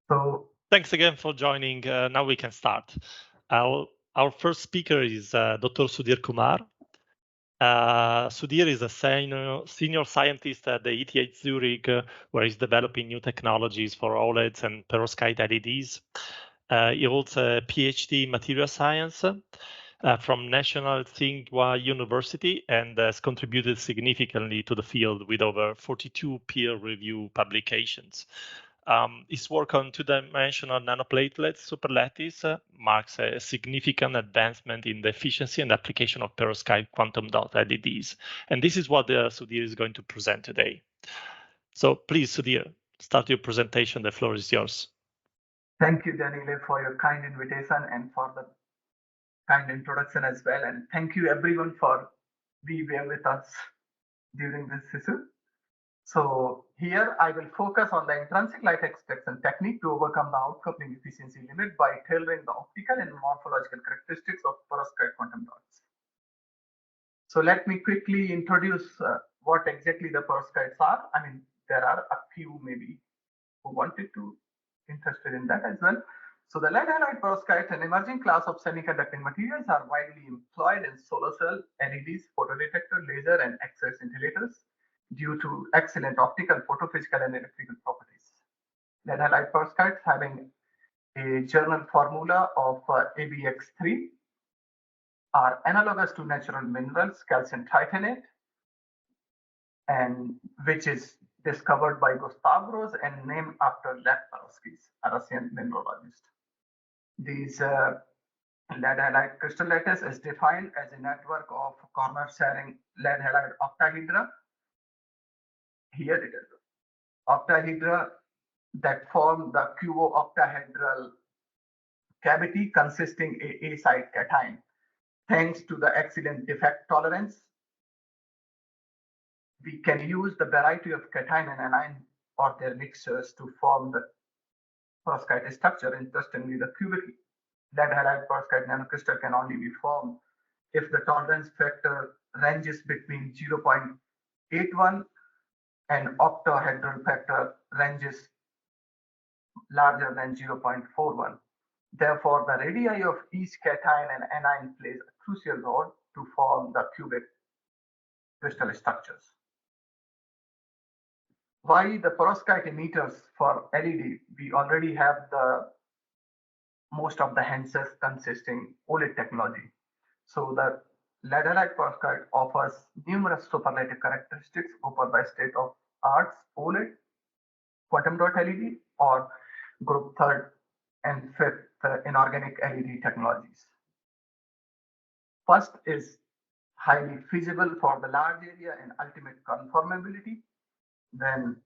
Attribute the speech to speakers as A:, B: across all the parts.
A: So
B: thanks again for joining. Now we can start. Our first speaker is Dr. Sudhir Kumar. Sudhir is a senior scientist at the ETH Zurich, where he's developing new technologies for OLEDs and perovskite LEDs. He holds a PhD in material science from National Tsinghua University and has contributed significantly to the field with over 42 peer-reviewed publications. His work on two-dimensional nanoplatelet superlattice marks a significant advancement in the efficiency and application of perovskite quantum dot LEDs. And this is what Sudhir is going to present today. So please, Sudhir, start your presentation. The floor is yours.
A: thank you, Daniele, for your kind invitation and for the kind introduction as well. And thank you everyone for being here with us during this session. So here I will focus on the intrinsic light extraction technique to overcome the outcoupling efficiency limit by tailoring the optical and morphological characteristics of perovskite quantum dots. So let me quickly introduce what exactly the perovskites are. I mean, there are a few maybe who wanted to interested in that as well. So the lead halide perovskite, an emerging class of semiconducting materials, are widely employed in solar cell, LEDs, photodetector, laser, and X-ray scintillators due to excellent optical, photophysical, and electrical properties. Lead halide perovskites having a German formula of ABX3 are analogous to natural minerals, calcium titanate, and which is discovered by Gustav Rose and named after Lev Perovskis, a Russian mineralogist. These lead halide crystal lattice is defined as a network of corner-sharing lead halide octahedra. Here it is, octahedra that form the cubo-octahedral cavity consisting a side cation. Thanks to the excellent defect tolerance, we can use the variety of cation and anion or their mixtures to form the perovskite structure. Interestingly, the cubic lead halide perovskite nanocrystal can only be formed if the tolerance factor ranges between 0.81 and octahedral factor ranges larger than 0.41. Therefore, the radii of each cation and anion plays a crucial role to form the cubic crystal structures. Why the perovskite emitters for LED? We already have the most of the handsets consisting OLED technology. So the lead halide perovskite offers numerous superlative characteristics offered by state-of-art OLED, quantum dot LED, or group third and fifth inorganic LED technologies. First is highly feasible for the large area and ultimate conformability. Then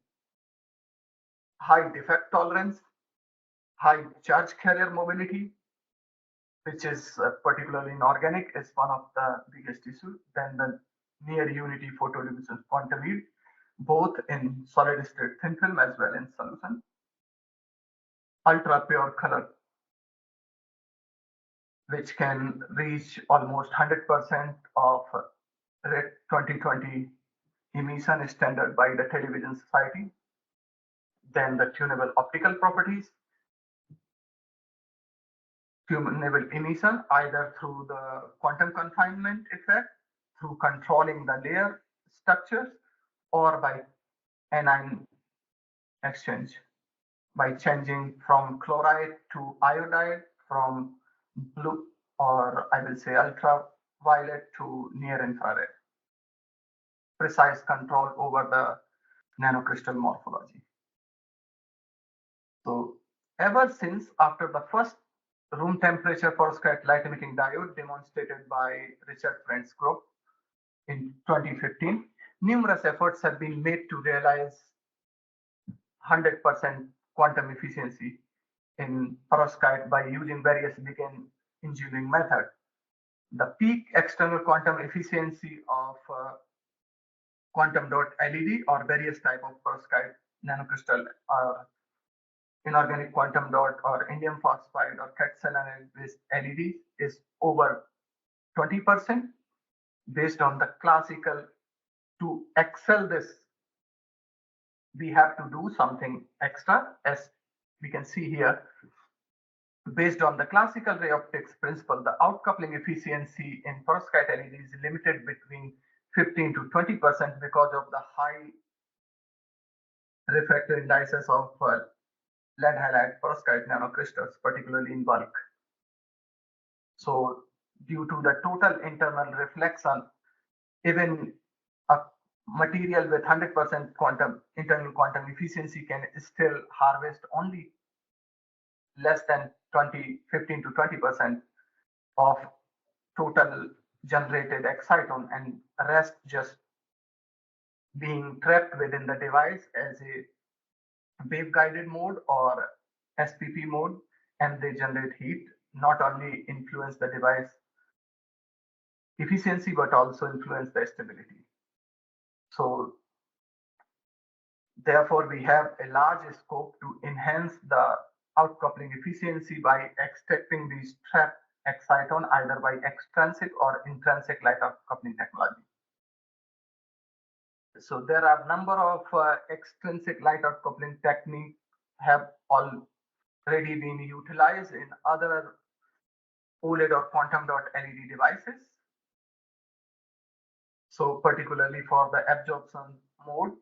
A: high defect tolerance, high charge carrier mobility, which is particularly in organic, is one of the biggest issues. Then the near unity photoluminescence quantum yield, both in solid state thin film as well in solution. Ultra pure color, which can reach almost 100% of red 2020 emission standard by the Television Society. Then the tunable optical properties, tunable emission either through the quantum confinement effect, through controlling the layer structures, or by anion exchange, by changing from chloride to iodide, from blue, or I will say ultraviolet to near infrared. Precise control over the nanocrystal morphology. So ever since after the first room temperature perovskite light emitting diode demonstrated by Richard Brent's group in 2015, numerous efforts have been made to realize 100% quantum efficiency in perovskite by using various backend engineering methods. The peak external quantum efficiency of quantum dot LED or various type of perovskite nanocrystal or inorganic quantum dot or indium phosphide or cat-selenide based LED is over 20%. Based on the classical, to excel this, we have to do something extra as we can see here, based on the classical ray optics principle, the outcoupling efficiency in perovskite LED is limited between 15 to 20% because of the high refractive indices of lead halide perovskite nanocrystals, particularly in bulk. So due to the total internal reflection, even a material with 100% internal quantum efficiency can still harvest only less than 15 to 20% of total generated exciton, and rest just being trapped within the device as a wave-guided mode or SPP mode, and they generate heat, not only influence the device efficiency, but also influence the stability. So therefore, we have a large scope to enhance the outcoupling efficiency by extracting these trapped exciton either by extrinsic or intrinsic light outcoupling technology. So there are a number of extrinsic light outcoupling techniques have already been utilized in other OLED or quantum dot LED devices. So particularly for the absorption mode,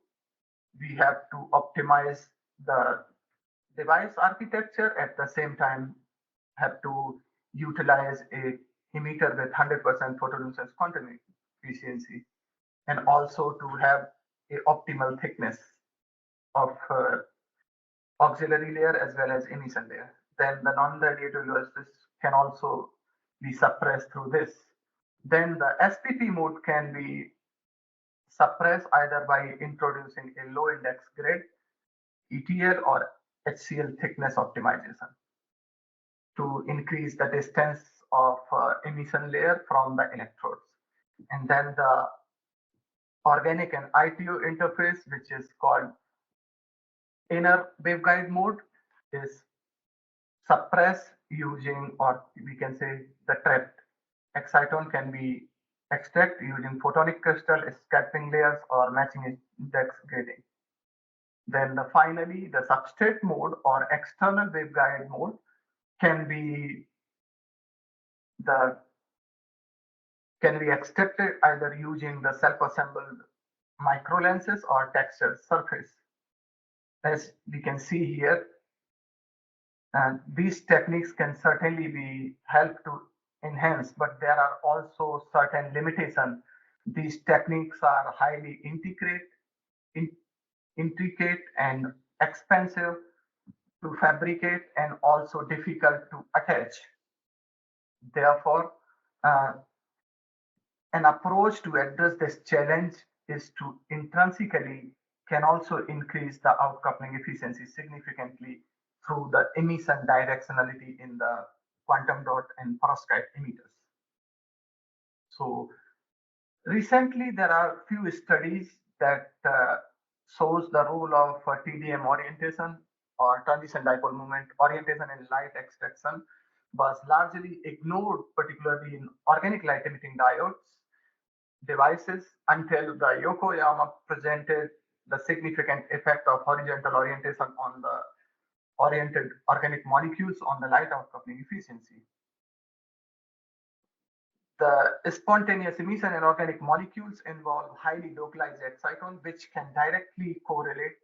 A: we have to optimize the device architecture, at the same time have to utilize a emitter with 100% photoluminescence quantum efficiency, and also to have a optimal thickness of auxiliary layer as well as emission layer. Then the non-radiative lasers can also be suppressed through this. Then the SPP mode can be suppressed either by introducing a low index grid, ETL or HCl thickness optimization to increase the distance of emission layer from the electrodes. And then the organic and ITO interface, which is called inner waveguide mode, is suppressed using, or we can say the trapped exciton can be extracted using photonic crystal, scattering layers, or matching index grading. Then finally, the substrate mode or external waveguide mode can be extracted either using the self-assembled micro lenses or textured surface. As we can see here, and these techniques can certainly be helped to enhance, but there are also certain limitations. These techniques are highly intricate and expensive to fabricate, and also difficult to attach. Therefore, an approach to address this challenge is to intrinsically can also increase the outcoupling efficiency significantly through the emission directionality in the quantum dot and perovskite emitters. So recently there are few studies that shows the role of TDM orientation or transition dipole moment orientation in light extraction was largely ignored, particularly in organic light emitting diodes devices, until the Yokoyama presented the significant effect of horizontal orientation on the oriented organic molecules on the light outcoupling efficiency. The spontaneous emission in organic molecules involve highly localized exciton, which can directly correlate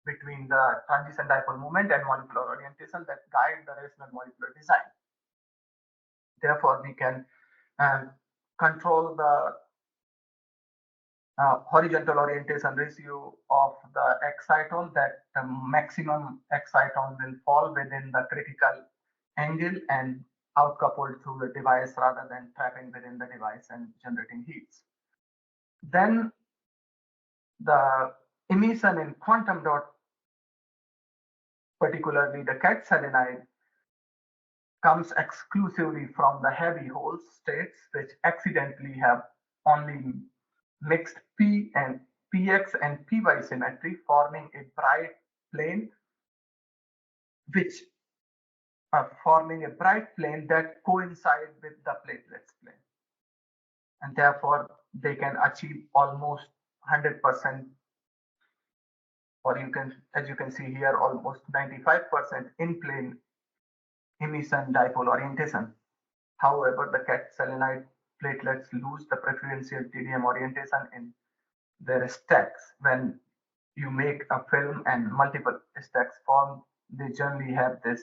A: between the transition dipole moment and molecular orientation that guide the rational molecular design. Therefore, we can control the horizontal orientation ratio of the exciton, that the maximum exciton will fall within the critical angle and outcoupled through the device rather than trapping within the device and generating heats. Then the emission in quantum dot, particularly the cat selenide, comes exclusively from the heavy hole states, which accidentally have only mixed P and PX and PY symmetry, forming a bright plane, that coincide with the platelets plane, and therefore they can achieve almost 100% or you can, as you can see here, almost 95% in plane emission dipole orientation. However, the cat selenide platelets lose the preferential TDM orientation in their stacks. When you make a film and multiple stacks form, they generally have this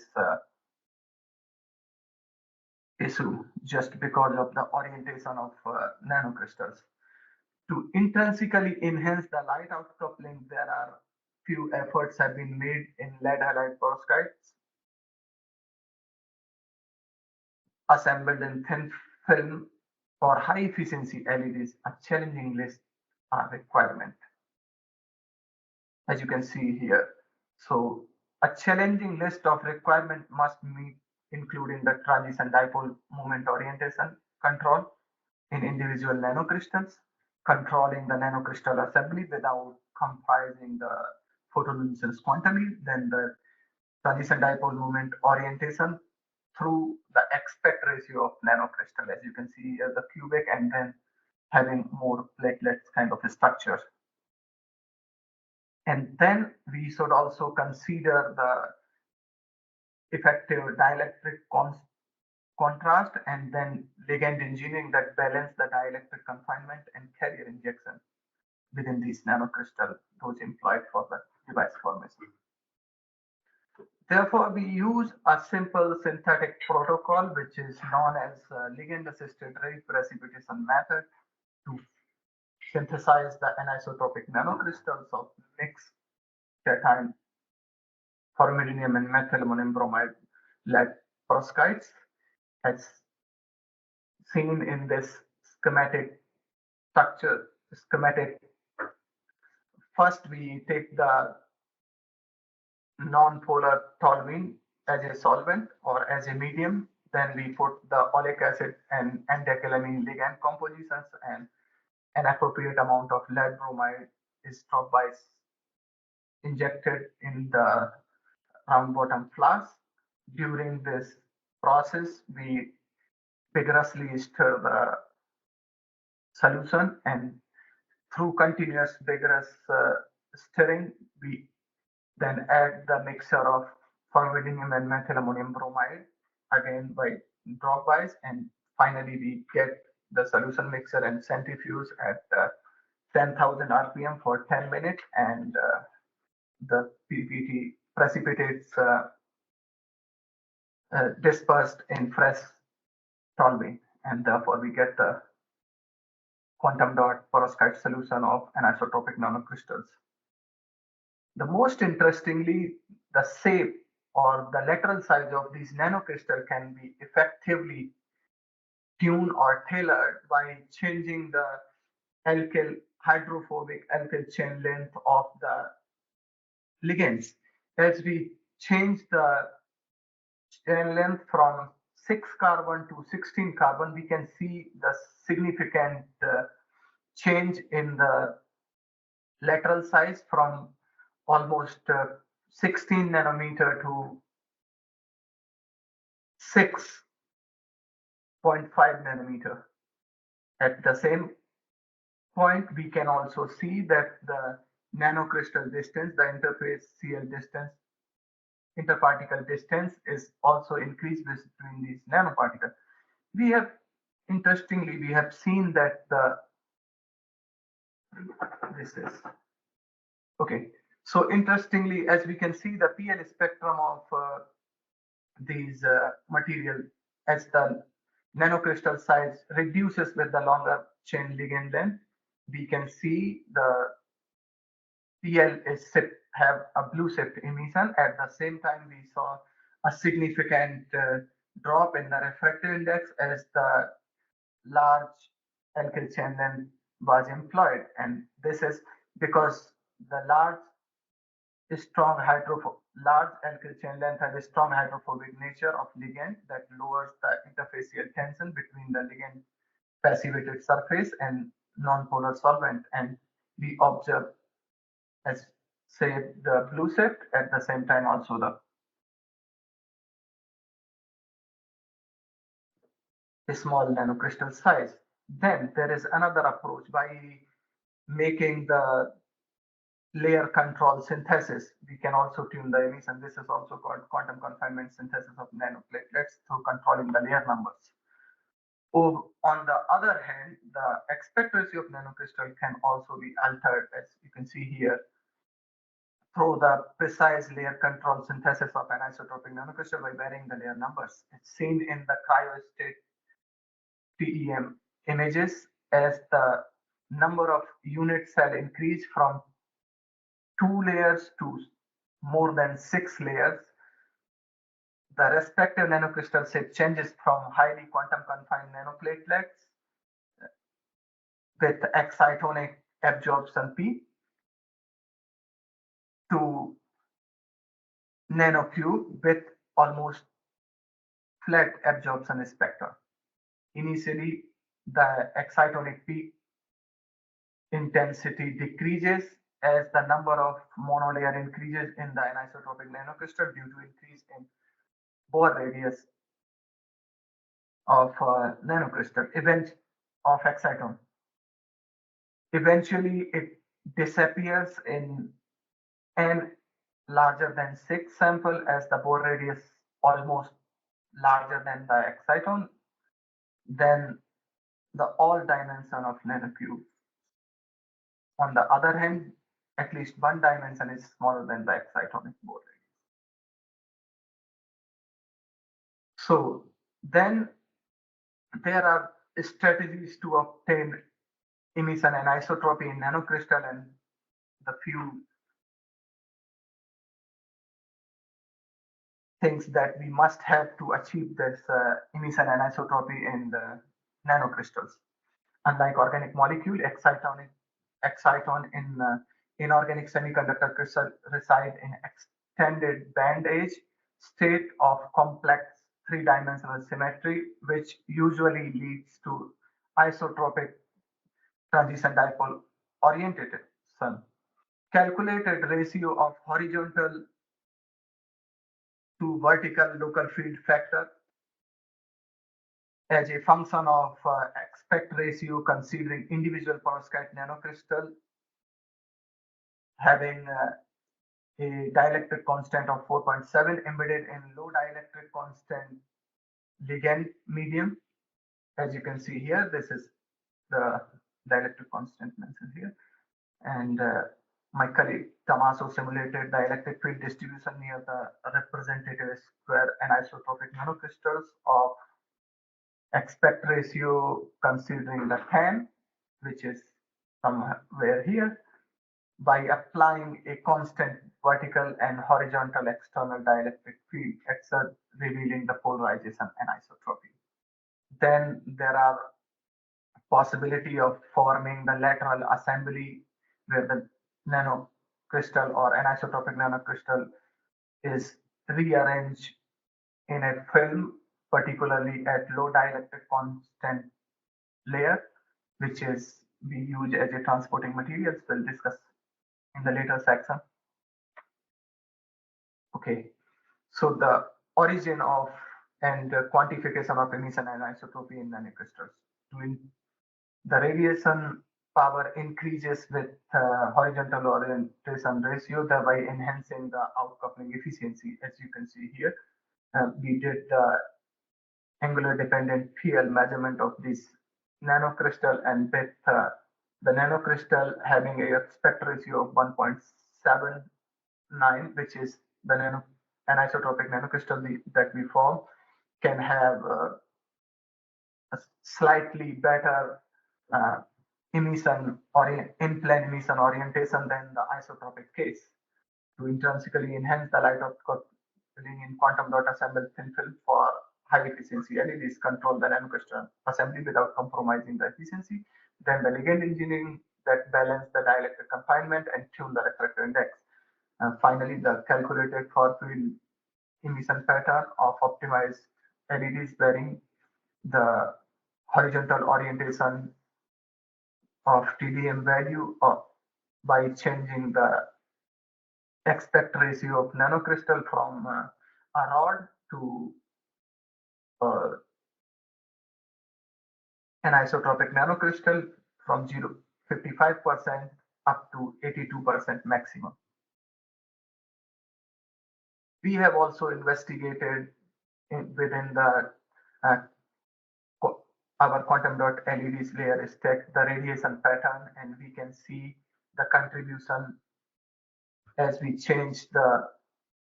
A: issue just because of the orientation of nanocrystals. To intrinsically enhance the light outcoupling, there are few efforts have been made in lead halide perovskites assembled in thin film for high efficiency LEDs. A challenging list are requirement, as you can see here. So a challenging list of requirement must meet, including the transition dipole moment orientation control in individual nanocrystals, controlling the nanocrystal assembly without compromising the photoluminescence quantity, then the transition dipole moment orientation through the aspect ratio of nanocrystal, as you can see here, the cubic, and then having more platelets kind of a structure. And then we should also consider the effective dielectric contrast and then ligand engineering that balance the dielectric confinement and carrier injection within these nanocrystal, those employed for the device formation. Therefore, we use a simple synthetic protocol, which is known as ligand-assisted precipitation method, to synthesize the anisotropic nanocrystals of mixed cation, formidinium and methylammonium bromide lead perovskites, as seen in this schematic structure. First, we take the non-polar toluene as a solvent or as a medium. Then we put the oleic acid and antialkylamine ligand compositions, and an appropriate amount of lead bromide is dropwise injected in the round bottom flask. During this process, we vigorously stir the solution, and through continuous vigorous stirring, we then add the mixture of formidinium and methylammonium bromide again by dropwise, and finally we get the solution mixture and centrifuge at 10,000 RPM for 10 minutes, and the PPT precipitates dispersed in fresh toluene, and therefore we get the quantum dot perovskite solution of anisotropic nanocrystals. The most interestingly, the shape or the lateral size of these nanocrystal can be effectively tuned or tailored by changing the hydrophobic alkyl chain length of the ligands. As we change the chain length from 6 carbon to 16 carbon, we can see the significant change in the lateral size from almost 16 nanometer to 6.5 nanometer. At the same point, we can also see that the nanocrystal distance, the interface CL distance, interparticle distance is also increased between these nanoparticles. We have, interestingly, we have seen that this is, okay. So interestingly, as we can see the PL spectrum of these material, as the nanocrystal size reduces with the longer chain ligand length, we can see the PL is have a blue shift emission. At the same time, we saw a significant drop in the refractive index as the large alkyl chain length was employed, and this is because the large alkyl chain length has a strong hydrophobic nature of ligand that lowers the interfacial tension between the ligand passivated surface and non-polar solvent, and we observe, as say, the blue shift, at the same time also the small nanocrystal size. Then there is another approach by making the layer control synthesis. We can also tune the emission. This is also called quantum confinement synthesis of nanoplatelets through controlling the layer numbers. On the other hand, the aspect ratio of nanocrystal can also be altered, as you can see here, through the precise layer control synthesis of anisotropic nanocrystal by varying the layer numbers. It's seen in the cryostate TEM images as the number of unit cell increase from 2 layers to more than 6 layers. The respective nanocrystal shape changes from highly quantum confined nanoplatelets with excitonic absorption P to nanocube with almost flat absorption spectra. Initially, the excitonic peak intensity decreases as the number of monolayer increases in the anisotropic nanocrystal due to increase in Bohr radius of nanocrystal event of exciton. Eventually, it disappears in n larger than 6 sample as the Bohr radius almost larger than the exciton. Then the all dimension of nanocube. On the other hand, at least one dimension is smaller than the excitonic Bohr radius. So then there are strategies to obtain emission anisotropy in nanocrystal, and the few things that we must have to achieve this emission anisotropy in the nanocrystals. Unlike organic molecule, exciton in inorganic semiconductor crystal reside in extended band age state of complex three-dimensional symmetry, which usually leads to isotropic transition dipole orientation. Calculated ratio of horizontal to vertical local field factor as a function of aspect ratio considering individual perovskite nanocrystal having a dielectric constant of 4.7 embedded in low dielectric constant ligand medium. As you can see here, this is the dielectric constant mentioned here. And my colleague Tommaso simulated dielectric field distribution near the representative square anisotropic nanocrystals of aspect ratio considering the tan, which is somewhere here, by applying a constant vertical and horizontal external dielectric field, exert revealing the polarization anisotropy. Then there are possibility of forming the lateral assembly where the nanocrystal or anisotropic nanocrystal is rearranged in a film, particularly at low dielectric constant layer, which is we use as a transporting materials. We'll discuss in the later section. Okay, so the origin of and quantification of emission anisotropy in nanocrystals. The radiation power increases with horizontal orientation ratio, thereby enhancing the outcoupling efficiency. As you can see here, we did angular dependent PL measurement of this nanocrystal, and with the nanocrystal having a aspect ratio of 1.79, which is the anisotropic nanocrystal that we form, can have a slightly better emission or in-plane emission orientation than the isotropic case. To intrinsically enhance the light outcoupling in quantum dot assembled thin film for high efficiency LEDs, control the nanocrystal assembly without compromising the efficiency. Then the ligand engineering that balance the dielectric confinement and tune the refractive index. Finally, the calculated far field emission pattern of optimized LEDs bearing the horizontal orientation of TDM value by changing the aspect ratio of nanocrystal from a rod to an isotropic nanocrystal from 55% up to 82% maximum. We have also investigated within the our quantum dot LEDs layer stack the radiation pattern, and we can see the contribution as we change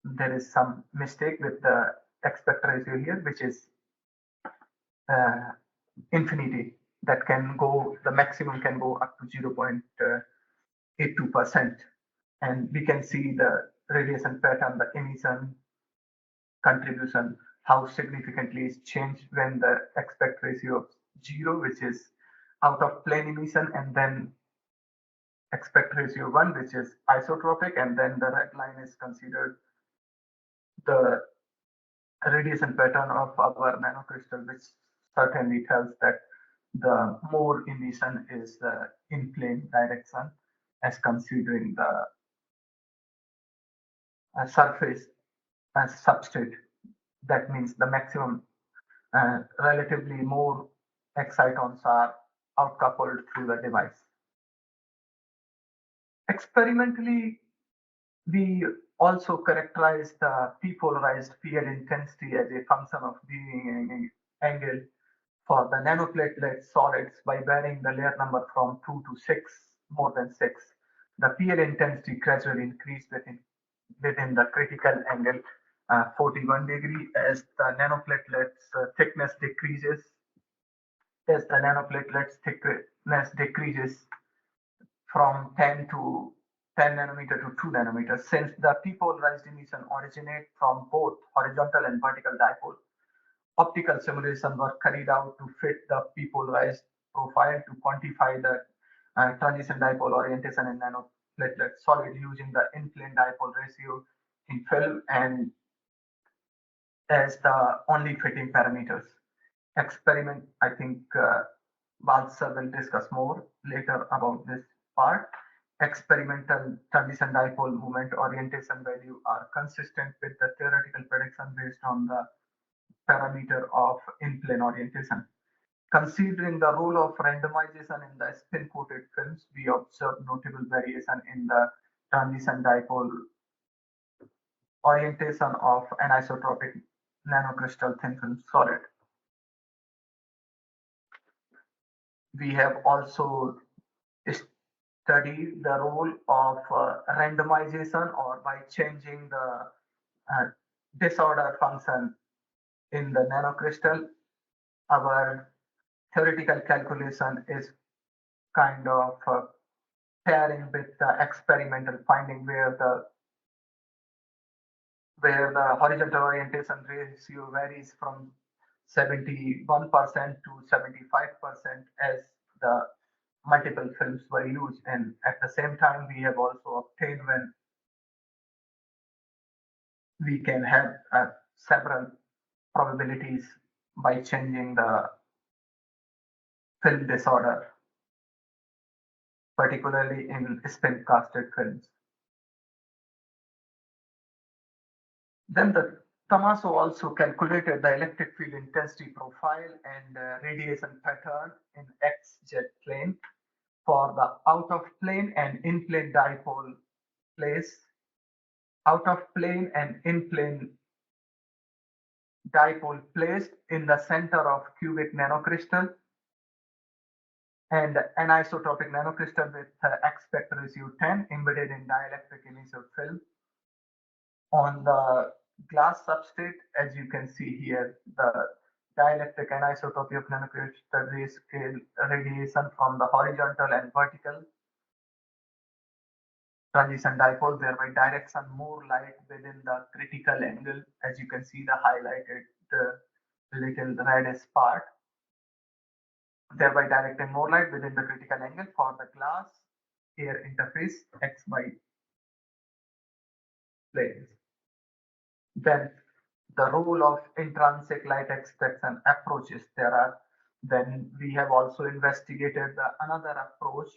A: there is some mistake with the aspect ratio here, which is infinity. That can go, the maximum can go up to 0.82%. And we can see the radiation pattern, the emission contribution, how significantly it's changed when the aspect ratio of 0, which is out of plane emission, and then aspect ratio 1, which is isotropic, and then the red line is considered the radiation pattern of our nanocrystal, which certainly tells that the more emission is in plane direction as considering the surface as substrate. That means the maximum relatively more excitons are outcoupled through the device. Experimentally, we also characterize the p-polarized PL intensity as a function of viewing angle for the nanoplatelet solids by varying the layer number from 2 to 6, more than 6. The PL intensity gradually increased within the critical angle 41 degree as the nanoplatelets thickness decreases. As the nanoplatelets thickness decreases from 10 nanometer to 2 nanometers, since the p-polarized emission originate from both horizontal and vertical dipole, optical simulations were carried out to fit the p-polarized profile to quantify the transition dipole orientation in nanoplatelet solid using the in-plane dipole ratio in film and as the only fitting parameters. Experiment, I think Balsa will discuss more later about this part. Experimental transition dipole moment orientation value are consistent with the theoretical prediction based on the parameter of in-plane orientation. Considering the role of randomization in the spin-coated films, we observe notable variation in the transition dipole orientation of anisotropic nanocrystal thin film solid. We have also studied the role of randomization or by changing the disorder function in the nanocrystal. Our theoretical calculation is kind of pairing with the experimental finding where the horizontal orientation ratio varies from 71% to 75% as the multiple films were used. And at the same time, we have also obtained when we can have several probabilities by changing the film disorder, particularly in spin casted films. Then the Tommaso also calculated the electric field intensity profile and radiation pattern in XZ plane for the out of plane and in plane dipole place. Out of plane and in plane dipole placed in the center of cubic nanocrystal and anisotropic nanocrystal with aspect ratio 10 embedded in dielectric emissive film. On the glass substrate, as you can see here, the dielectric anisotropy of nanocrystal rescale radiation from the horizontal and vertical transition dipole, thereby direction more light within the critical angle. As you can see, the highlighted little reddish part, thereby directing more light within the critical angle for the glass air interface X by planes. Then the role of intrinsic light extraction approaches then we have also investigated another approach,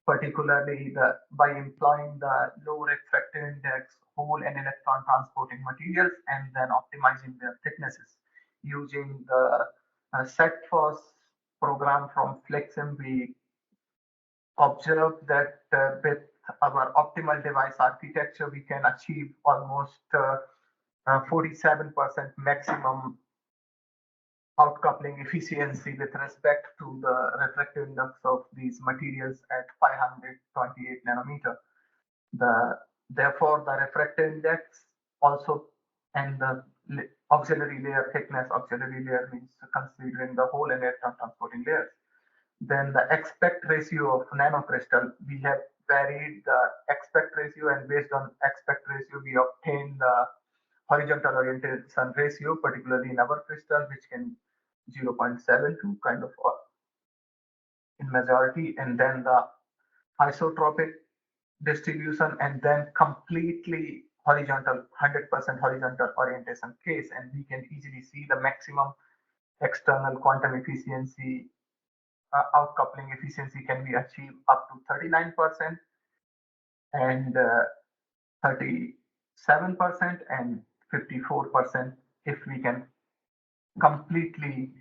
A: particularly by employing the low refractive index hole and electron transporting materials and then optimizing their thicknesses using the SETFOS program from Fluxim. We observed that with our optimal device architecture, we can achieve almost 47% maximum outcoupling efficiency with respect to the refractive index of these materials at 528 nanometer. Therefore, the refractive index also and the auxiliary layer thickness, auxiliary layer means considering the whole electron transporting layers. Then the aspect ratio of nanocrystal, we have varied the aspect ratio, and based on aspect ratio, we obtain the horizontal orientation ratio, particularly in our crystal, which can 0.72 kind of in majority, and then the isotropic distribution, and then completely horizontal, 100% horizontal orientation case, and we can easily see the maximum external quantum efficiency, outcoupling efficiency can be achieved up to 39% and 37% and 54% if we can completely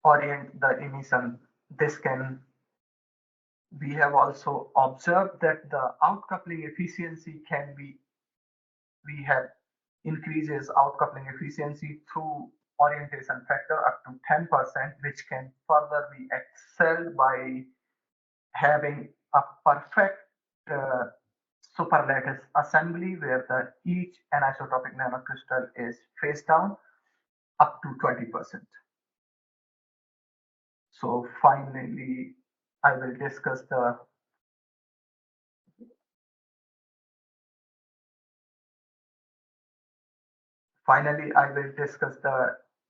A: orient the emission. We have also observed that the outcoupling efficiency we have increases outcoupling efficiency through orientation factor up to 10%, which can further be excelled by having a perfect superlattice assembly where each anisotropic nanocrystal is face down up to 20%. So finally, I will discuss the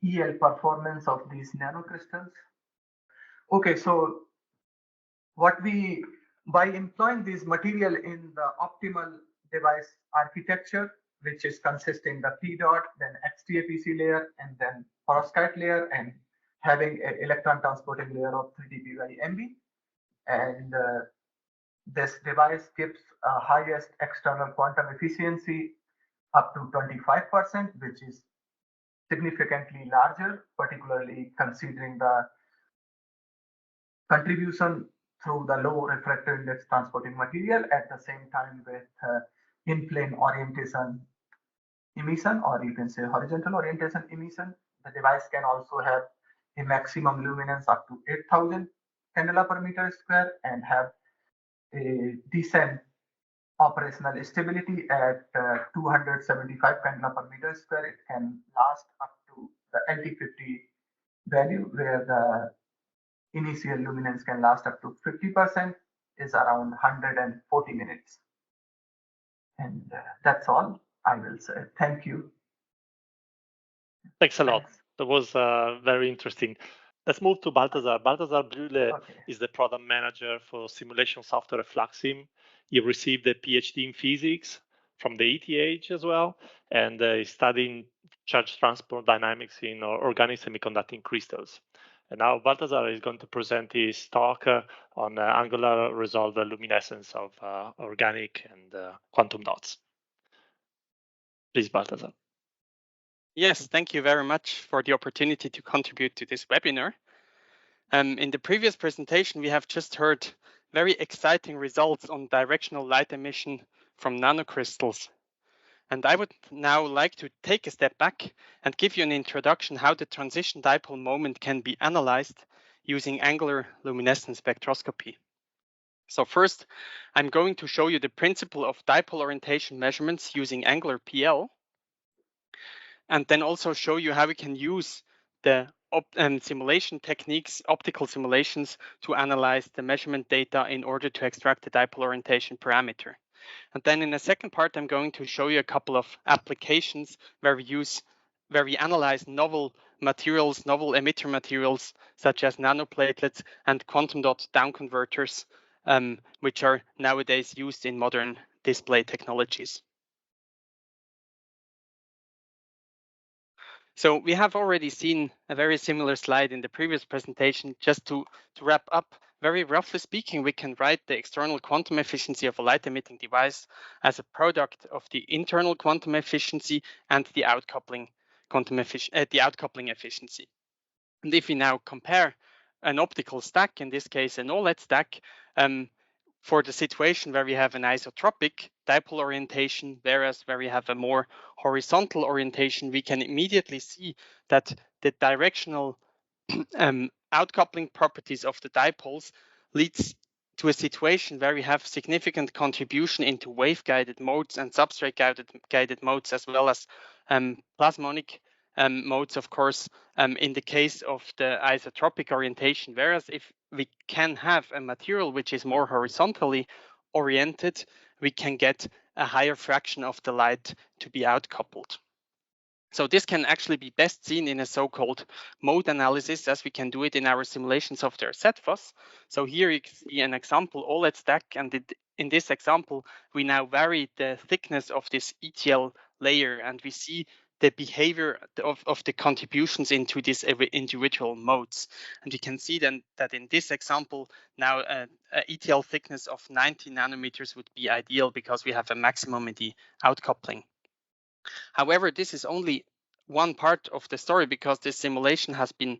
A: EL performance of these nanocrystals. Okay, so by employing this material in the optimal device architecture, which is consisting the P dot, then XTAPC layer, and then perovskite layer, and having an electron transporting layer of 3 dB by MB, and this device gives highest external quantum efficiency up to 25%, which is significantly larger, particularly considering the contribution through the low refractive index transporting material at the same time with in-plane orientation emission, or you can say horizontal orientation emission. The device can also have a maximum luminance up to 8,000 candela per meter square and have a decent operational stability at 275 candela per meter square. It can last up to the LT50 value, where the initial luminance can last up to 50%, is around 140 minutes. And that's all I will say. Thank you.
B: Thanks a lot. That was very interesting. Let's move to Balthasar. Balthasar Blülle is the product manager for simulation software at Fluxim. He received a PhD in physics from the ETH as well, and is studying charge transport dynamics in organic semiconducting crystals. And now Balthasar is going to present his talk on angular resolved luminescence of organic and quantum dots. Please, Balthasar.
C: Yes, thank you very much for the opportunity to contribute to this webinar. In the previous presentation, we have just heard very exciting results on directional light emission from nanocrystals. And I would now like to take a step back and give you an introduction how the transition dipole moment can be analyzed using angular luminescence spectroscopy. So first, I'm going to show you the principle of dipole orientation measurements using angular PL, and then also show you how we can use the simulation techniques, optical simulations, to analyze the measurement data in order to extract the dipole orientation parameter. And then in the second part, I'm going to show you a couple of applications where we analyze novel materials, novel emitter materials, such as nanoplatelets and quantum dot down converters, which are nowadays used in modern display technologies. So we have already seen a very similar slide in the previous presentation. Just to wrap up, very roughly speaking, we can write the external quantum efficiency of a light emitting device as a product of the internal quantum efficiency and the outcoupling efficiency. And if we now compare an optical stack, in this case an OLED stack, for the situation where we have an isotropic dipole orientation, whereas where we have a more horizontal orientation, we can immediately see that the directional outcoupling properties of the dipoles leads to a situation where we have significant contribution into wave-guided modes and substrate-guided modes, as well as plasmonic modes, of course, in the case of the isotropic orientation. Whereas if we can have a material which is more horizontally oriented, we can get a higher fraction of the light to be outcoupled. So this can actually be best seen in a so-called mode analysis, as we can do it in our simulation software ZFOS. So here you can see an example OLED stack, and in this example, we now vary the thickness of this ETL layer, and we see the behavior of the contributions into these individual modes. And you can see then that in this example, now a ETL thickness of 90 nanometers would be ideal because we have a maximum in the outcoupling. However, this is only one part of the story because this simulation has been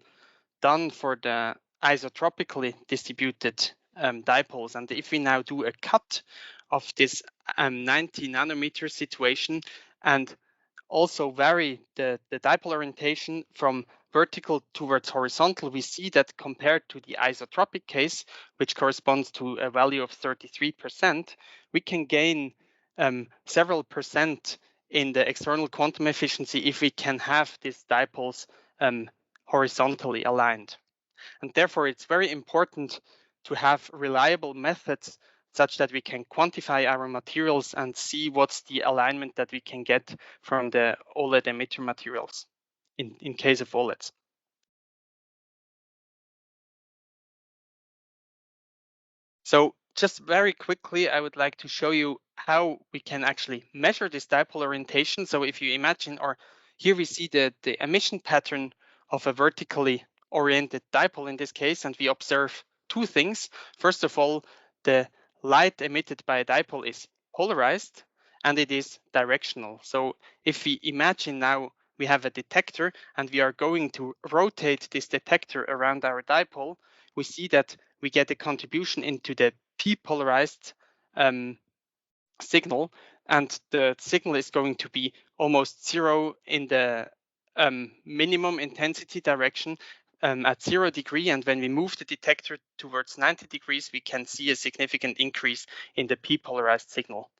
C: done for the isotropically distributed dipoles. And if we now do a cut of this 90 nanometer situation and also vary the dipole orientation from vertical towards horizontal, we see that compared to the isotropic case, which corresponds to a value of 33%, we can gain several percent in the external quantum efficiency if we can have these dipoles horizontally aligned. And therefore, it's very important to have reliable methods such that we can quantify our materials and see what's the alignment that we can get from the OLED emitter materials in case of OLEDs. So just very quickly, I would like to show you how we can actually measure this dipole orientation. So if you imagine, or here we see the emission pattern of a vertically oriented dipole in this case, and we observe two things. First of all, the light emitted by a dipole is polarized and it is directional. So if we imagine now we have a detector and we are going to rotate this detector around our dipole, we see that we get a contribution into the p-polarized signal, and the signal is going to be almost zero in the minimum intensity direction at 0 degree. And when we move the detector towards 90 degrees, we can see a significant increase in the p-polarized signal.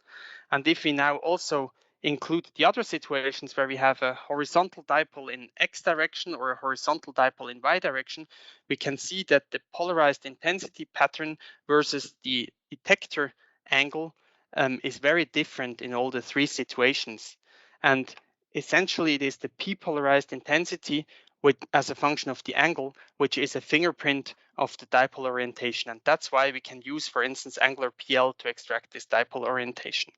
C: And if we now also include the other situations where we have a horizontal dipole in X direction or a horizontal dipole in Y direction, we can see that the polarized intensity pattern versus the detector angle is very different in all the three situations. And essentially, it is the p-polarized intensity as a function of the angle, which is a fingerprint of the dipole orientation. And that's why we can use, for instance, angular PL to extract this dipole orientation.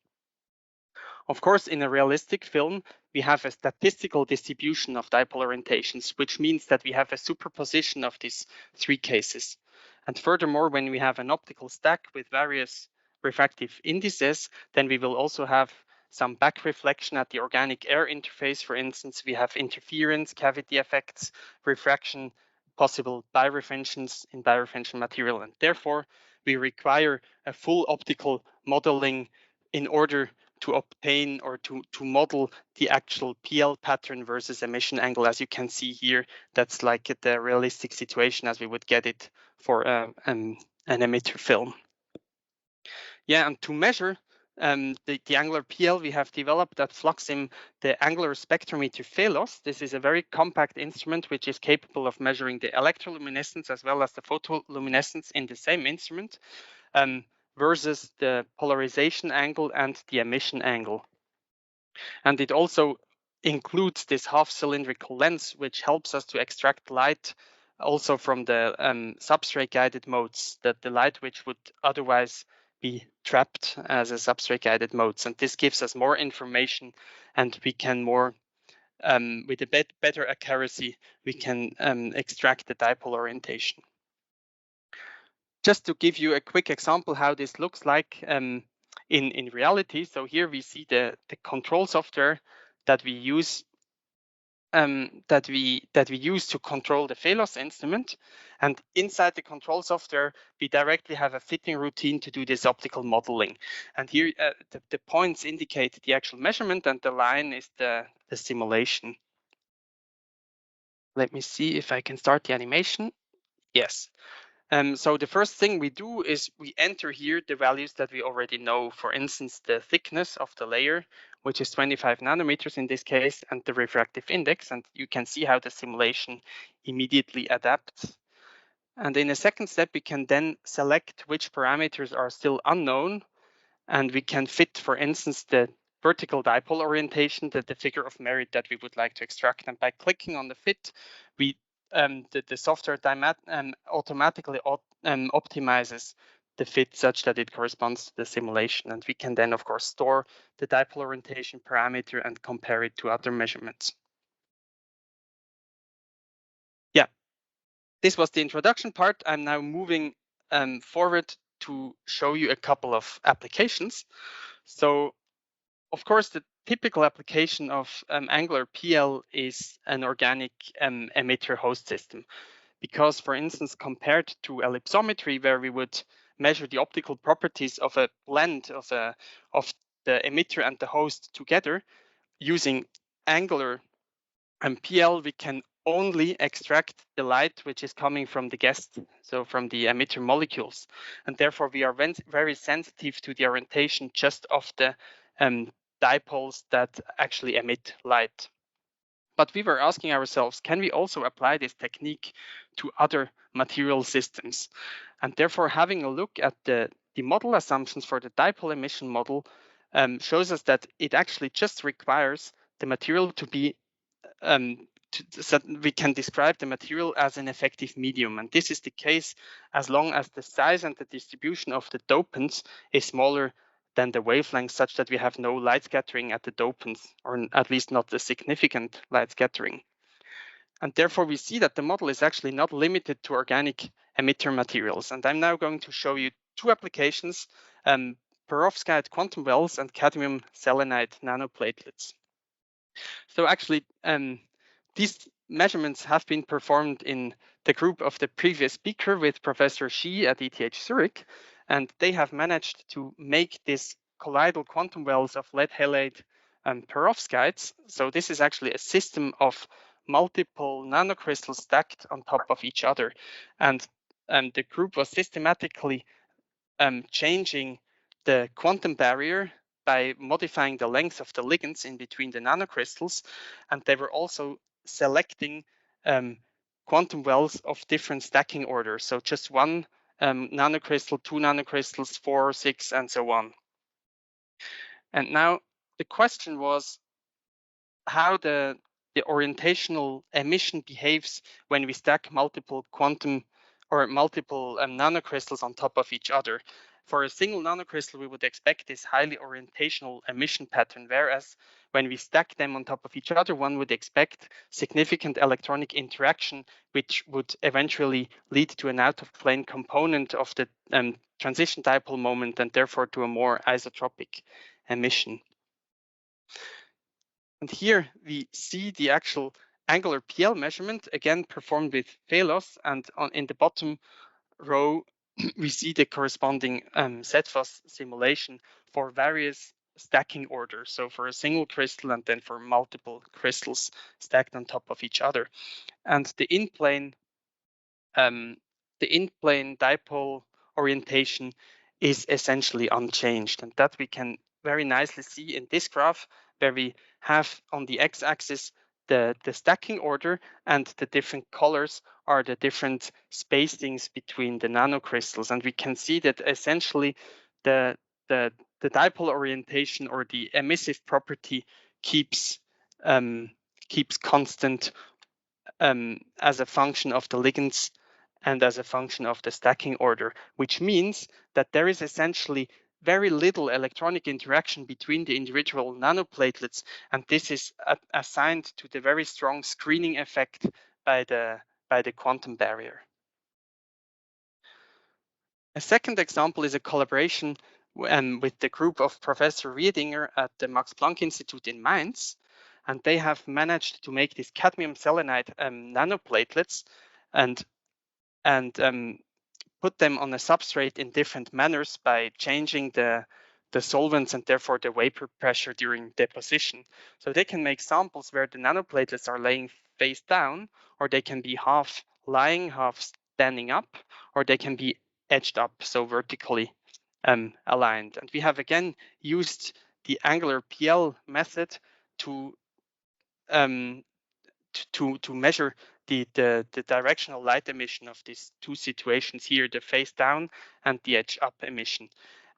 C: Of course, in a realistic film, we have a statistical distribution of dipole orientations, which means that we have a superposition of these three cases. And furthermore, when we have an optical stack with various refractive indices, then we will also have some back reflection at the organic air interface. For instance, we have interference, cavity effects, refraction, possible birefringence in birefringent material. And therefore, we require a full optical modeling in order to obtain or to model the actual PL pattern versus emission angle. As you can see here, that's like the realistic situation as we would get it for an emitter film. Yeah, and to measure the angular PL, we have developed at Fluxim the angular spectrometer Phelos. This is a very compact instrument which is capable of measuring the electroluminescence as well as the photoluminescence in the same instrument. Versus the polarization angle and the emission angle. And it also includes this half-cylindrical lens, which helps us to extract light also from the substrate-guided modes, that the light which would otherwise be trapped as a substrate-guided modes. And this gives us more information, and we can more, with a better accuracy, we can extract the dipole orientation. Just to give you a quick example how this looks like in reality. So here we see the control software that we use that we use to control the phalos instrument, and inside the control software we directly have a fitting routine to do this optical modeling. And here the points indicate the actual measurement, and the line is the simulation. Let me see if I can start the animation. Yes. So the first thing we do is we enter here the values that we already know. For instance, the thickness of the layer, which is 25 nanometers in this case, and the refractive index. And you can see how the simulation immediately adapts. And in a second step, we can then select which parameters are still unknown. And we can fit, for instance, the vertical dipole orientation, the figure of merit that we would like to extract. And by clicking on the fit, we the software automatically optimizes the fit such that it corresponds to the simulation. And we can then, of course, store the dipole orientation parameter and compare it to other measurements. Yeah, this was the introduction part. I'm now moving forward to show you a couple of applications. So, of course, the typical application of angular PL is an organic emitter host system. Because, for instance, compared to ellipsometry, where we would measure the optical properties of a blend of the emitter and the host together, using angular PL, we can only extract the light which is coming from the guest, so from the emitter molecules. And therefore, we are very sensitive to the orientation just of the dipoles that actually emit light. But we were asking ourselves, can we also apply this technique to other material systems? And therefore, having a look at the model assumptions for the dipole emission model shows us that it actually just requires the material to be so we can describe the material as an effective medium. And this is the case as long as the size and the distribution of the dopants is smaller than the wavelength, such that we have no light scattering at the dopants, or at least not a significant light scattering. And therefore, we see that the model is actually not limited to organic emitter materials. And I'm now going to show you two applications, perovskite quantum wells and cadmium selenide nanoplatelets. So actually, these measurements have been performed in the group of the previous speaker with Professor Shi at ETH Zurich, and they have managed to make this colloidal quantum wells of lead halide perovskites. So this is actually a system of multiple nanocrystals stacked on top of each other, and the group was systematically changing the quantum barrier by modifying the length of the ligands in between the nanocrystals, and they were also selecting quantum wells of different stacking orders. So just one nanocrystal, two nanocrystals, 4, 6, and so on. And now the question was how the orientational emission behaves when we stack multiple quantum or multiple nanocrystals on top of each other. For a single nanocrystal, we would expect this highly orientational emission pattern, whereas when we stack them on top of each other, one would expect significant electronic interaction, which would eventually lead to an out-of-plane component of the transition dipole moment, and therefore to a more isotropic emission. And here we see the actual angular PL measurement, again performed with phalos, and in the bottom row, we see the corresponding ZFOS simulation for various stacking orders. So for a single crystal and then for multiple crystals stacked on top of each other. And the in-plane dipole orientation is essentially unchanged. And that we can very nicely see in this graph, where we have on the x-axis the stacking order, and the different colors are the different spacings between the nanocrystals. And we can see that essentially the dipole orientation or the emissive property keeps constant as a function of the ligands and as a function of the stacking order, which means that there is essentially very little electronic interaction between the individual nanoplatelets, and this is assigned to the very strong screening effect by the quantum barrier. A second example is a collaboration with the group of Professor Riedinger at the Max Planck Institute in Mainz. and they have managed to make these cadmium selenide nanoplatelets and put them on a substrate in different manners by changing the solvents and therefore the vapor pressure during deposition. So they can make samples where the nanoplatelets are laying face down, or they can be half lying, half standing up, or they can be edged up, so vertically aligned. And we have again used the angular PL method to measure the directional light emission of these two situations here, the face down and the edge up emission.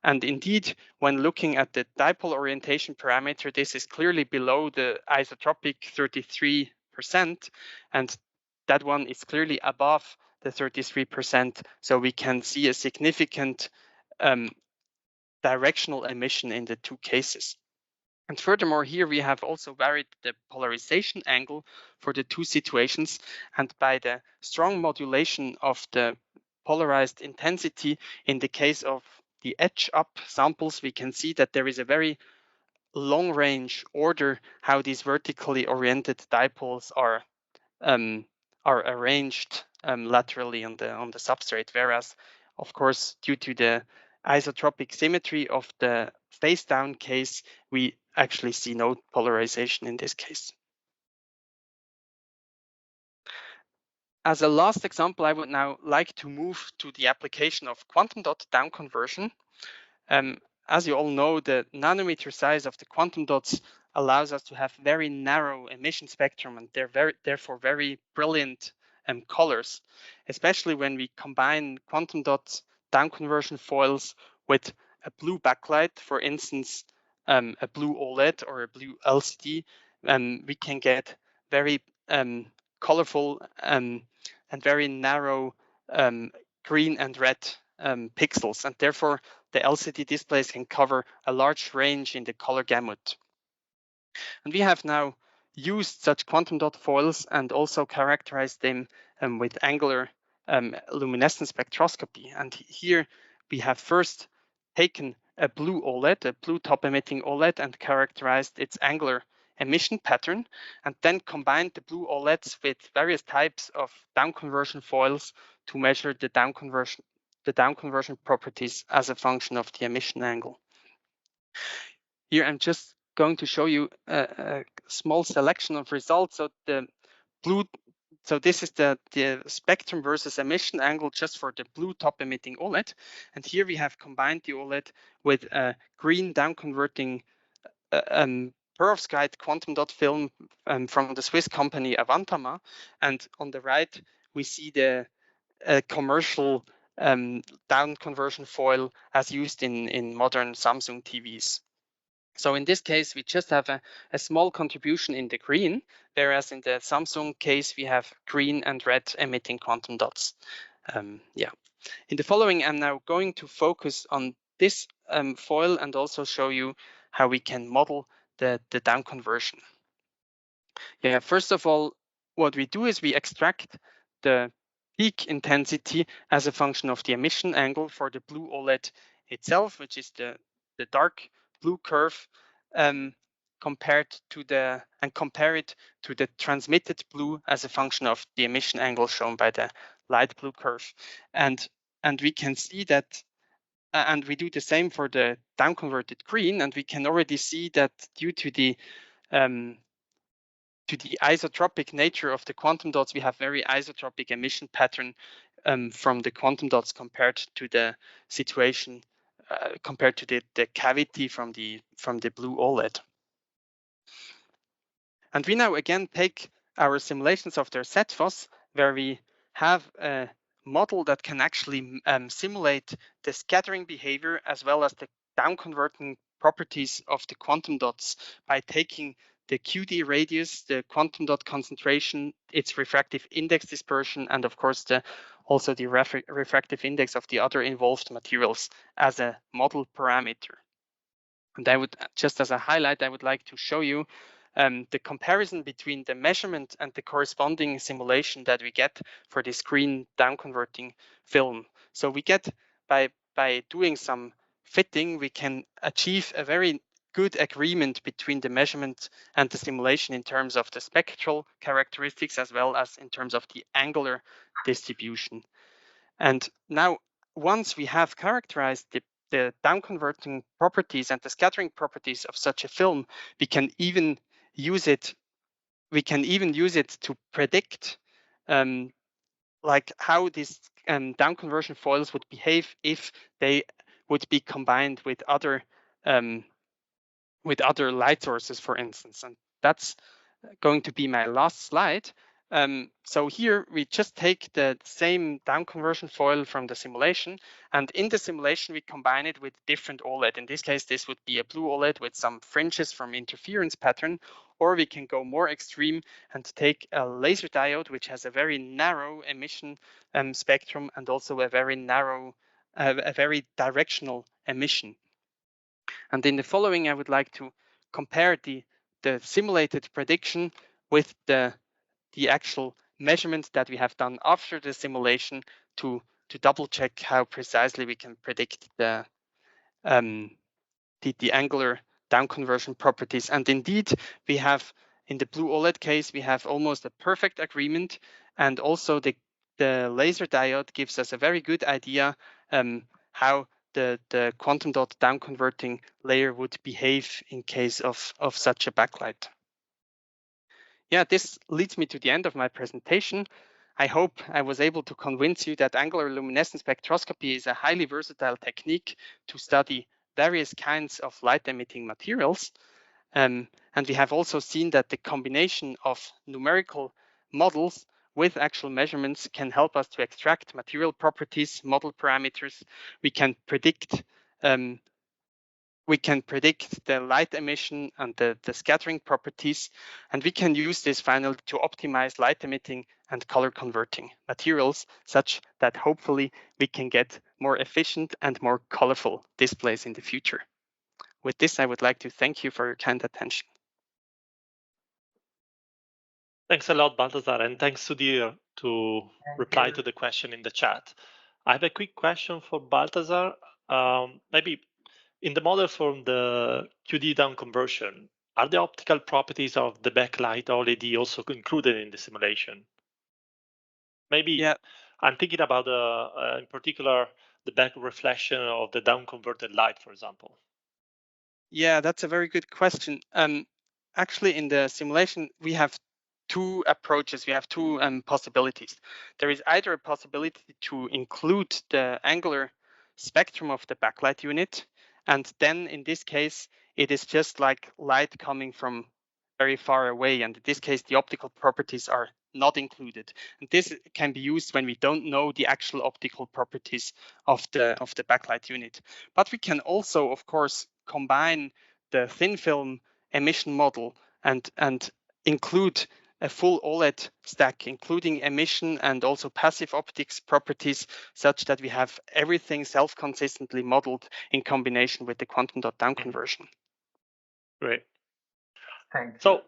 C: And indeed, when looking at the dipole orientation parameter, this is clearly below the isotropic 33%, and that one is clearly above the 33%. So we can see a significant directional emission in the two cases. And furthermore, here we have also varied the polarization angle for the two situations. And by the strong modulation of the polarized intensity in the case of the edge up samples, we can see that there is a very long range order how these vertically oriented dipoles are arranged laterally on the substrate. Whereas, of course, due to the isotropic symmetry of the face down case, we actually see no polarization in this case. As a last example, I would now like to move to the application of quantum dot down conversion. As you all know, the nanometer size of the quantum dots allows us to have very narrow emission spectrum, and they're therefore very brilliant colors, especially when we combine quantum dots down conversion foils with a blue backlight, for instance, a blue OLED or a blue LCD. We can get very colorful and very narrow green and red pixels, and therefore the LCD displays can cover a large range in the color gamut. And we have now used such quantum dot foils and also characterized them with angular luminescence spectroscopy. And here we have first taken a blue OLED, a blue top emitting OLED, and characterized its angular emission pattern, and then combined the blue OLEDs with various types of down conversion foils to measure the down conversion properties as a function of the emission angle. Here I'm just going to show you a small selection of results. So this is the spectrum versus emission angle just for the blue top emitting OLED. And here we have combined the OLED with a green down converting perovskite quantum dot film from the Swiss company Avantama. And on the right, we see the commercial down conversion foil as used in modern Samsung TVs. So in this case, we just have a small contribution in the green, whereas in the Samsung case, we have green and red emitting quantum dots. In the following, I'm now going to focus on this foil and also show you how we can model the down conversion. First of all, what we do is we extract the peak intensity as a function of the emission angle for the blue OLED itself, which is the dark blue curve, compare it to the transmitted blue as a function of the emission angle shown by the light blue curve. And we can see that, and we do the same for the down converted green, and we can already see that due to the isotropic nature of the quantum dots, we have very isotropic emission pattern from the quantum dots compared to the situation, compared to the cavity from the blue OLED. And we now again take our simulations of their ZFOS, where we have a model that can actually simulate the scattering behavior as well as the down converting properties of the quantum dots by taking the QD radius, the quantum dot concentration, its refractive index dispersion, and of course also the refractive index of the other involved materials as a model parameter. And I would, just as a highlight, I would like to show you the comparison between the measurement and the corresponding simulation that we get for this green down converting film. So we get by doing some fitting, we can achieve a very good agreement between the measurement and the simulation in terms of the spectral characteristics as well as in terms of the angular distribution. And now, once we have characterized the down-converting properties and the scattering properties of such a film, we can even use it. We can even use it to predict like how these down conversion foils would behave if they would be combined with other light sources, for instance. And that's going to be my last slide. So here we just take the same down conversion foil from the simulation, and in the simulation we combine it with different OLED. In this case, this would be a blue OLED with some fringes from interference pattern, or we can go more extreme and take a laser diode which has a very narrow emission spectrum and also a very narrow, a very directional emission. And in the following, I would like to compare the simulated prediction with the actual measurements that we have done after the simulation to double check how precisely we can predict the angular down conversion properties. And indeed, we have in the blue OLED case, we have almost a perfect agreement, and also the laser diode gives us a very good idea how the quantum dot down converting layer would behave in case of such a backlight. Yeah, this leads me to the end of my presentation. I hope I was able to convince you that angular luminescence spectroscopy is a highly versatile technique to study various kinds of light emitting materials. And we have also seen that the combination of numerical models with actual measurements can help us to extract material properties, model parameters. We can predict the light emission and the scattering properties, and we can use this finally to optimize light emitting and color converting materials such that hopefully we can get more efficient and more colorful displays in the future. With this, I would like to thank you for your kind attention.
B: Thanks a lot, Balthasar, and thanks, Sudhir, to reply to the question in the chat. I have a quick question for Balthasar. Maybe in the model from the QD down conversion, are the optical properties of the backlight OLED also included in the simulation? Maybe yeah. I'm thinking about, in particular, the back reflection of the down converted light, for example.
C: Yeah, that's a very good question. Actually, in the simulation, we have two approaches. We have two possibilities. There is either a possibility to include the angular spectrum of the backlight unit, and then in this case, it is just like light coming from very far away. And in this case, the optical properties are not included. And this can be used when we don't know the actual optical properties of the backlight unit. But we can also, of course, combine the thin film emission model and include a full OLED stack, including emission and also passive optics properties, such that we have everything self-consistently modeled in combination with the quantum dot down conversion.
B: Great.
A: Thanks.
B: So,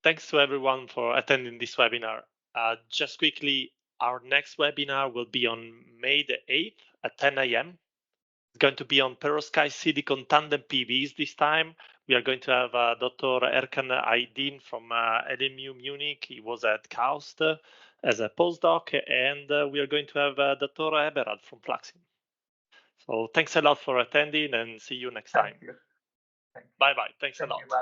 B: thanks to everyone for attending this webinar. Just quickly, our next webinar will be on May the 8th at 10 a.m. It's going to be on perovskite silicon tandem PVs this time. We are going to have Dr. Erkan Aydin from LMU Munich. He was at KAUST as a postdoc, and we are going to have Dr. Eberhard from Fluxim. So thanks a lot for attending, and see you next time.
A: Thank you.
B: Bye-bye. Thanks a lot.
A: Thank you,